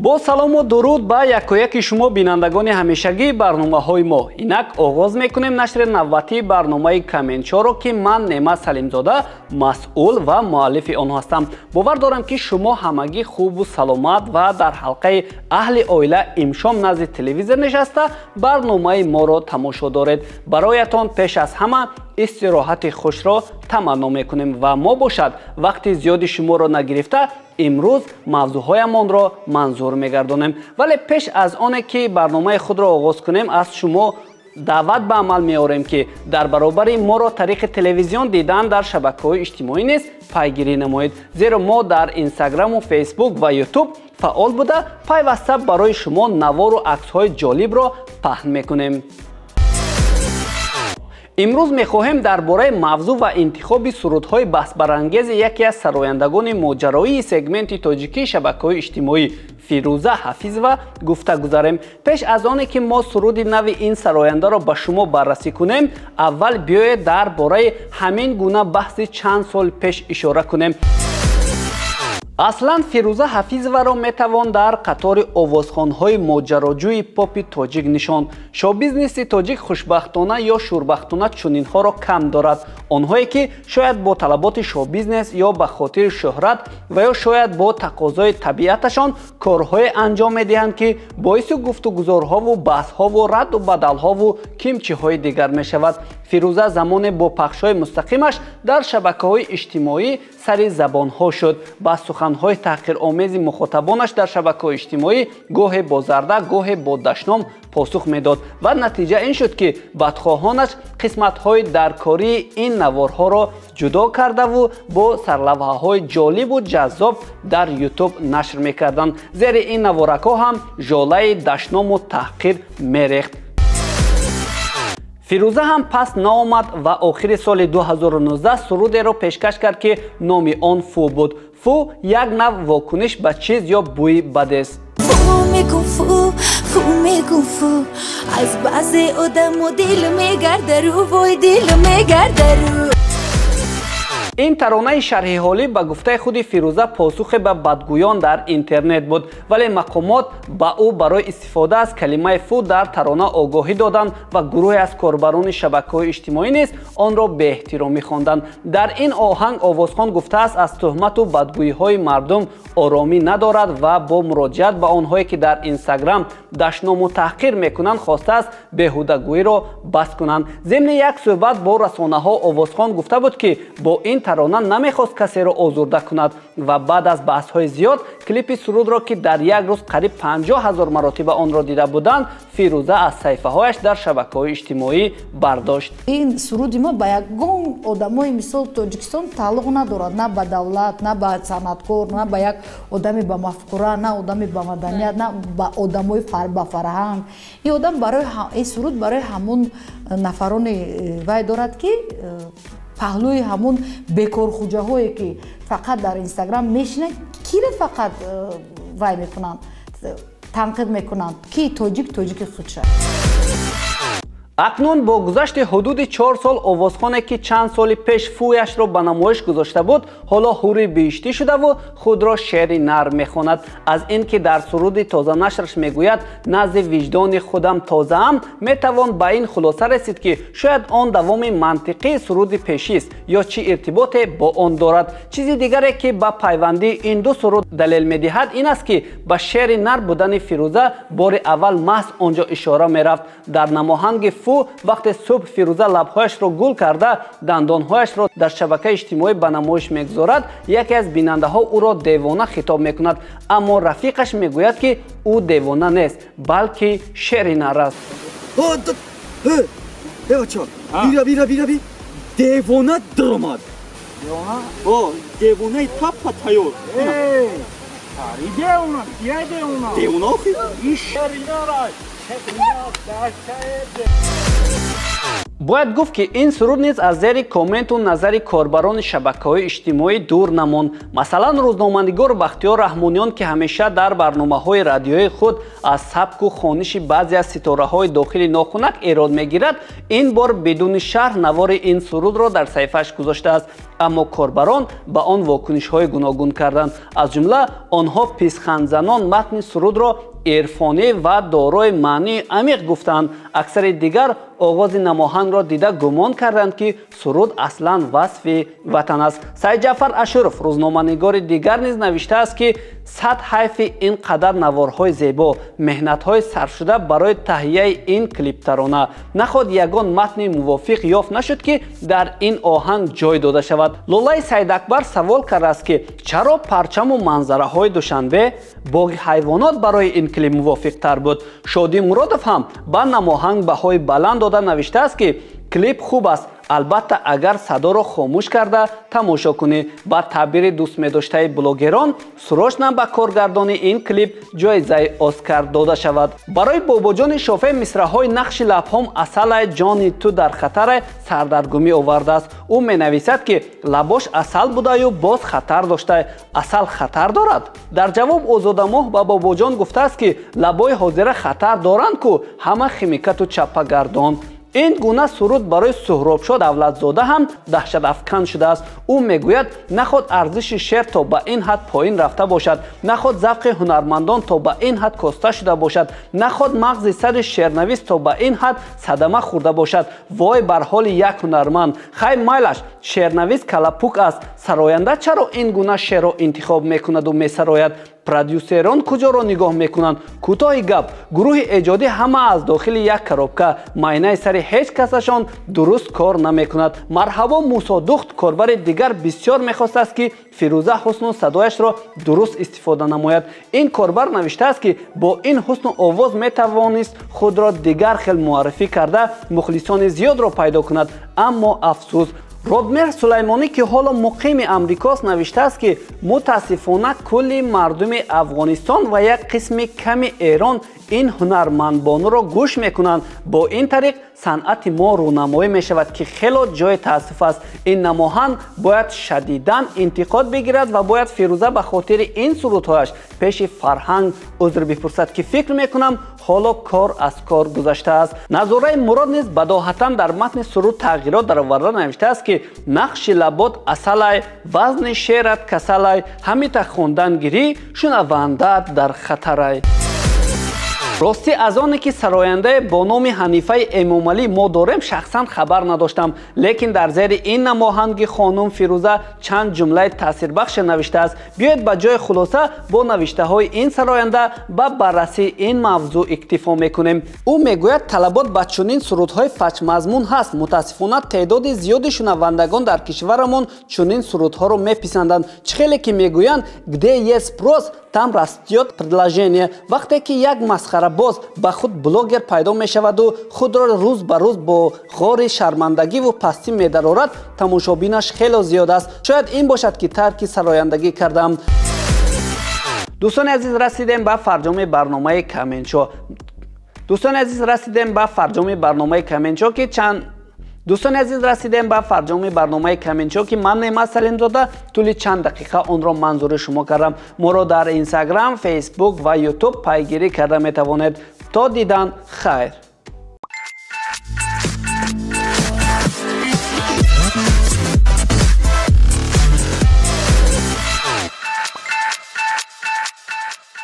бо салому дуруд ба якояки шумо бинандагони ҳамешагии барномаҳои мо. Инак оғоз мекунем нашри навбатии барномаи Коментчоро ки ман Неъмат Салимзода масъул ва муаллифи он ҳастам. бовар дорам ки шумо ҳамагӣ хубу саломат ва дар ҳалқаи аҳли оила имшом назди телевизор нишаста барномаи моро тамошо доред. бароятон пеш аз ҳама истироҳати хушро таманно мекунем ва мо бошад вақти зиёди шуморо нагирифта имрӯз мавзӯъҳоямонро манзур мегардонем. вале пеш аз оне ки барномаи худро оғоз кунем аз шумо даъват ба амал меорем ки дар баробари моро тариқи телевизион дидан дар шабакаҳои иҷтимоӣ низ пайгирӣ намоед. зеро мо дар инстаграму фейсбук ва ютуб фаъол буда пайваста барои шумо навору аксҳои ҷолибро паҳн мекунем. имрӯз мехоҳем дар бораи мавзӯъ ва интихоби сурудҳои баҳсбарангези яке аз сарояндагони моҷароии сегменти тоҷикии шабакаҳои иҷтимоӣ Фирӯза Ҳафизова гуфта гузарем. пеш аз оне ки мо суруди нави ин сарояндаро ба шумо баррасӣ кунем, аввал биёед дар бораи ҳамин гуна баҳси чанд соли пеш ишора кунем. аслан Фирӯза Ҳафизоваро метавон дар қатори овозхонҳои моҷароҷӯи попи тоҷик нишонд. Шоу-бизнеси тоҷик хушбахтона ё шӯрбахтона чунинҳоро кам дорад. онҳое ки шояд бо талаботи шоу-бизнес ё ба хотири шӯҳрат ва ё шояд бо тақозои табиаташон корҳое анҷом медиҳанд ки боиси гуфтугузорҳову баҳсҳову радду бадалҳову кимчиҳои дигар мешавад. Фирӯза замоне бо пахшҳои мустақимаш дар шабакаҳои иҷтимоӣ сари забонҳо шуд. ба суханҳои таҳқиромези мухотобонаш дар шабакаҳои иҷтимоӣ гоҳе бо зарда, гоҳе бо дашном посух медод ва натиҷа ин шуд ки бадхоҳонаш қисматҳои даркории ин наворҳоро ҷудо кардаву бо сарлавҳаҳои ҷолибу ҷаззоб дар ютуб нашр мекарданд. зери ин наворакҳо ҳам жолаи дашному таҳқир мерехт. Фирӯза ҳам пас наомад ва охири соли 2019 сурудеро пешкаш кард ки номи он Фу буд. Фу як нав вокуниш ба чиз ё бӯи бадест. Фу мегум фу аз баъзе одаму дил мегардару вой дил мегардару. ин таронаи шарҳиҳолӣ ба гуфтаи худи Фирӯза посухе ба бадгӯён дар интернет буд, вале мақомот ба ӯ барои истифода аз калимаи фу дар тарона огоҳӣ доданд ва гурӯҳе аз корбарони шабакаҳои иҷтимоӣ низ онро беэҳтиромӣ хонданд. дар ин оҳанг овозхон гуфтааст аз тӯҳмату бадгӯиҳои мардум оромӣ надорад ва бо муроҷиат ба онҳое ки дар инстаграм дашному таҳқир мекунанд хостааст беҳудагӯиро бас кунанд. зимни як суҳбат бо расонаҳо овозхон гуфта буд ки бо ин тарона намехост касеро озурда кунад ва баъд аз баҳсҳои зиёд клипи сурудро ки дар як рӯз қариб 50 000 маротиба онро дида буданд Фирӯза аз саҳифаҳояш дар шабакаҳои иҷтимоӣ бардошт. ин суруди мо ба ягон одамои мисол Тоҷикистон тааллуқ надорад, на ба давлат, на ба санъаткор, на ба як одами ба мафкура, на одами ба маданият, на ба одамои ба фарҳанг. ин одам барои ин суруд барои ҳамун нафарони вай дорад ки паҳлӯи ҳамун бекорхуҷаҳое ки фақат дар инстаграм мешинанд, киро фақат вай мекунанд, танқид мекунанд ки тоҷики худша. акнун бо гузашти ҳудуди 4 сол овозхоне ки чанд соли пеш фуяшро ба намоиш гузошта буд ҳоло ҳури биҳиштӣ шудаву худро шеъри нар мехонад. аз ин ки дар суруди тозанашраш мегӯяд назди виҷдони худам тозаам, метавон ба ин хулоса расид ки шояд он давоми мантиқии суруди пешист ё чӣ иртиботе бо он дорад. чизи дигаре ки ба пайвандии ин ду суруд далел медиҳад ин аст ки ба шеъри нар будани Фирӯза бори аввал маҳз онҷо ишора мерафт. дар намоҳанги вақте субҳ Фирӯза лабҳояшро гул карда дандонҳояшро дар шабакаи иҷтимоӣ ба намоиш мегузорад, яке аз бинандаҳо ӯро девона хитоб мекунад, аммо рафиқаш мегӯяд ки ӯ девона нест, балки шеъри нар аст. бира девона даромад. девонаи таппа тайёр. девона İş yerine бояд гуфт ки ин суруд низ аз зери комменту назари корбарони шабакаҳои иҷтимоӣ дур намонд. Масалан, рӯзноманигор Бахтиёр Раҳмониён ки ҳамеша дар барномаҳои радиои худ аз сабку хониши баъзе аз ситораҳои дохили нохунак эрод мегирад, ин бор бидуни шарҳ навори ин сурудро дар саҳифааш гузоштааст. аммо корбарон ба он вокунишҳои гуногун карданд. аз ҷумла онҳо писхандзанон матни сурудро ирфонӣ ва дорои маънии амиқ гуфтанд. аксари дигар оғози намоҳангро дида гумон карданд ки суруд аслан васфи ватан аст. Саид Ҷаъфар Ашуров, рӯзноманигори дигар низ навиштааст ки сад ҳайфи ин қадар наворҳои зебо, меҳнатҳои сарфшуда барои таҳияи ин клиптарона. наход ягон матни мувофиқ ёфт нашуд ки дар ин оҳанг ҷой дода шавад. Лолаи Саидакбар савол кардааст ки чаро парчаму манзараҳои Душанбе, боғи ҳайвонот барои ин клип мувофиқтар буд. Шодӣ Муродов ҳам ба намоҳанг баҳои баланд дода навиштааст ки клип хуб аст, албатта агар садоро хомӯш карда тамошо кунӣ. ба таъбири дӯстмедоштаи блогерон, срочно ба коргардони ин клип ҷоизаи Оскар дода шавад. барои Бобоҷони Шофе мисраҳои нақши лабҳом асалай ҷони ту дар хатаре сардаргумӣ овардааст. ӯ менависад ки лабош асал будаю боз хатар дошта. асал хатар дорад? дар ҷавоб Озодамоҳ ба Бобоҷон гуфтааст ки лабои ҳозира хатар доранд ку ҳама химикату чаппагардон. ин гуна суруд барои Суҳробшод Давлатзода ҳам даҳшатафкан шудааст. ӯ мегӯяд наход арзиши шеър то ба ин ҳад поин рафта бошад, наход завқи ҳунармандон то ба ин ҳад коста шуда бошад, наход мағзи сари шеърнавис то ба ин ҳад садама хӯрда бошад. вой бар ҳоли як ҳунарманд. хай майлаш, шеърнавис калапук аст. сароянда чаро ин гуна шеърро интихоб мекунаду месарояд? продюсерон куҷоро нигоҳ мекунанд? кӯтоҳи гап, гурӯҳи эҷодӣ ҳама аз дохили як коробка, майнаи сари ҳеҷ касашон дуруст кор намекунад. марҳабо Мусо Духт, корбари дигар, бисёр мехостааст ки Фирӯза ҳусну садояшро дуруст истифода намояд. ин корбар навиштааст ки бо ин ҳусну овоз метавонист худро дигар хел муаррифӣ карда мухлисони зиёдро пайдо кунад. аммо афсӯс, Родмер Сулаймонӣ ки ҳоло муқими Амрикост навиштааст ки мутаассифона кулли мардуми Афғонистон ва як қисми ками Эрон ин ҳунармандбонуро гӯш мекунанд. бо ин тариқ санъати мо рӯнамоӣ мешавад ки хело ҷои таассуф аст. ин намоҳанг бояд шадидан интиқод бигирад ва бояд Фирӯза ба хотири ин сурудҳояш пеши фарҳанг узр бипурсад ки фикр мекунам ҳоло кор аз кор гузаштааст. Назораи Мурод низ бадоҳатан дар матни суруд тағйирот дароварда навиштааст ки нақши лабот асалай, вазни шеърат касалай, ҳамита хондан гирӣ, шунавандаат дар хатарай. рости аз оне ки сарояндаe бо номи Ҳанифаи Эмомалӣ мо дорем шахсан хабар надоштам, лекин дар зери ин намоҳанги хонум Фирӯза чанд ҷумлаи таъсирбахше навиштааст. биёед ба ҷои хулоса бо навиштаҳои ин сароянда ба баррасии ин мавзӯъ иктифо мекунем. ӯ мегӯяд талабот ба чунин сурудҳои фачмазмун ҳаст. мутаассифона теъдоди зиёди шунавандагон дар кишварамон чунин сурудҳоро меписанданд. чӣ хеле ки мегӯянд где есть спрос, там растёт предложение. вақте ки як масхарабоз ба худ блогер пайдо мешаваду худро рӯз ба рӯз бо ғори шармандагиву пастӣ медарорад, тамошобинаш хело зиёд аст. шояд ин бошад ки тарки сарояндагӣ кардам. дӯстони азиз, расидем ба фарҷоми барномаи Каментшо. дӯстони азиз, расидем ба фарҷоми барномаи Каментшо ки дӯстони азиз, расидем ба фарҷоми барномаи Каментшо ки ман Неъмат Салимзода тӯли чанд дақиқа онро манзури шумо кардам. моро дар Инстаграм, Фейсбук ва Ютуб пайгирӣ карда метавонед. то дидан хайр.